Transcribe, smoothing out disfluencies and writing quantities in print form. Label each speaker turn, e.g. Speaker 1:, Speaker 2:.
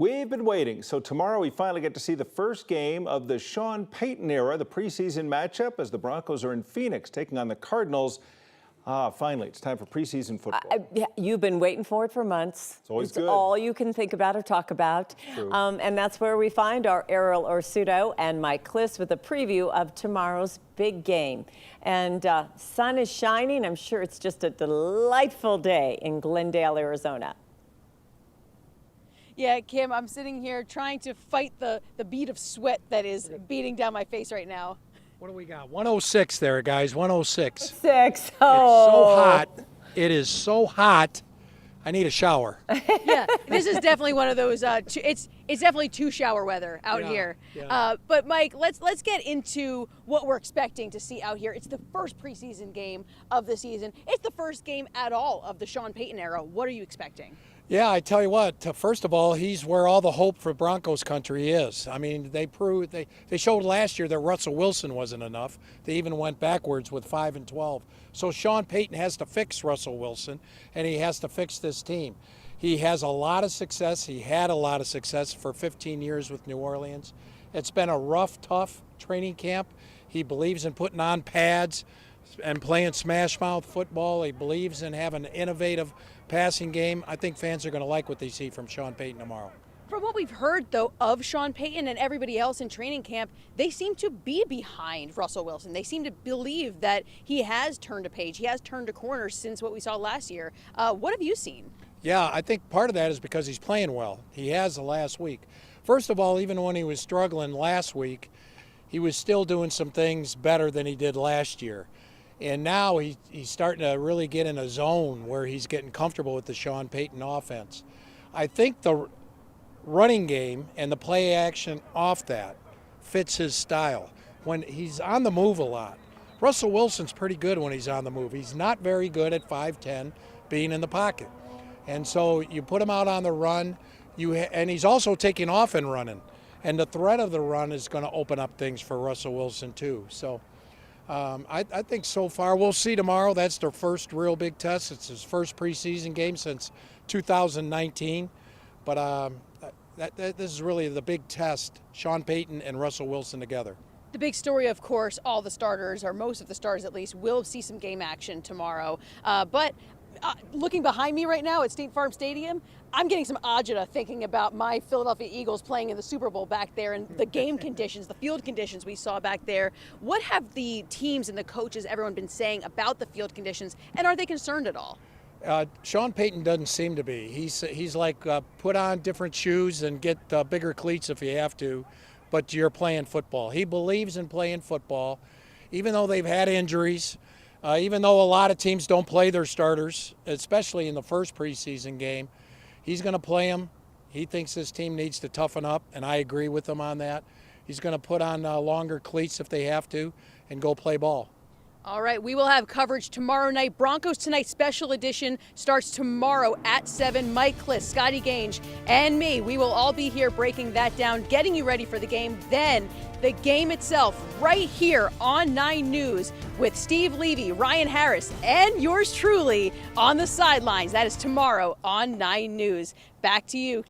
Speaker 1: We've been waiting, so tomorrow we finally get to see the first game of the Sean Payton era, the preseason matchup as the Broncos are in Phoenix taking on the Cardinals. Finally, it's time for preseason football.
Speaker 2: You've been waiting for it for months.
Speaker 1: It's always good.
Speaker 2: All you can think about or talk about. And that's where we find our Arielle Orsuto and Mike Klis with a preview of tomorrow's big game. And sun is shining. I'm sure it's just a delightful day in Glendale, Arizona.
Speaker 3: Yeah, Kim, I'm sitting here trying to fight the bead of sweat that is beating down my face right now.
Speaker 4: What do we got? 106 there, guys. 106.
Speaker 2: Oh.
Speaker 4: It's so hot. It is so hot. I need a shower.
Speaker 3: Yeah, this is definitely one of those. It's definitely 2-shower weather out here.
Speaker 4: Yeah.
Speaker 3: But Mike, let's get into what we're expecting to see out here. It's the first preseason game of the season. It's the first game at all of the Sean Payton era. What are you expecting?
Speaker 4: Yeah, I tell you what, first of all, he's where all the hope for Broncos country is. I mean, they showed last year that Russell Wilson wasn't enough. They even went backwards with 5-12. So Sean Payton has to fix Russell Wilson, and he has to fix this team. He has a lot of success. He had a lot of success for 15 years with New Orleans. It's been a rough, tough training camp. He believes in putting on pads and playing smash mouth football. He believes in having an innovative passing game. I think fans are going to like what they see from Sean Payton tomorrow.
Speaker 3: From what we've heard, though, of Sean Payton and everybody else in training camp, they seem to be behind Russell Wilson. They seem to believe that he has turned a page. He has turned a corner since what we saw last year. What have you seen?
Speaker 4: Yeah, I think part of that is because he's playing well. He has the last week. First of all, even when he was struggling last week, he was still doing some things better than he did last year. And now he's starting to really get in a zone where he's getting comfortable with the Sean Payton offense. I think the running game and the play action off that fits his style. When he's on the move a lot, Russell Wilson's pretty good when he's on the move. He's not very good at 5'10", being in the pocket. And so you put him out on the run, and he's also taking off and running. And the threat of the run is going to open up things for Russell Wilson too. So I think so far, we'll see tomorrow. That's their first real big test. It's his first preseason game since 2019. But this is really the big test, Sean Payton and Russell Wilson together.
Speaker 3: The big story, of course, all the starters, or most of the starters at least, will see some game action tomorrow. But looking behind me right now at State Farm Stadium, I'm getting some agita thinking about my Philadelphia Eagles playing in the Super Bowl back there and the game conditions, the field conditions we saw back there. What have the teams and the coaches, everyone been saying about the field conditions, and are they concerned at all?
Speaker 4: Sean Payton doesn't seem to be. He's like, put on different shoes and get bigger cleats if you have to, but you're playing football. He believes in playing football, even though they've had injuries. Even though a lot of teams don't play their starters, especially in the first preseason game, he's going to play them. He thinks this team needs to toughen up, and I agree with him on that. He's going to put on longer cleats if they have to and go play ball.
Speaker 3: All right, we will have coverage tomorrow night. Broncos Tonight Special Edition starts tomorrow at 7. Mike Klis, Scotty Gange, and me, we will all be here breaking that down, getting you ready for the game. Then the game itself right here on 9 News with Steve Levy, Ryan Harris, and yours truly on the sidelines. That is tomorrow on 9 News. Back to you.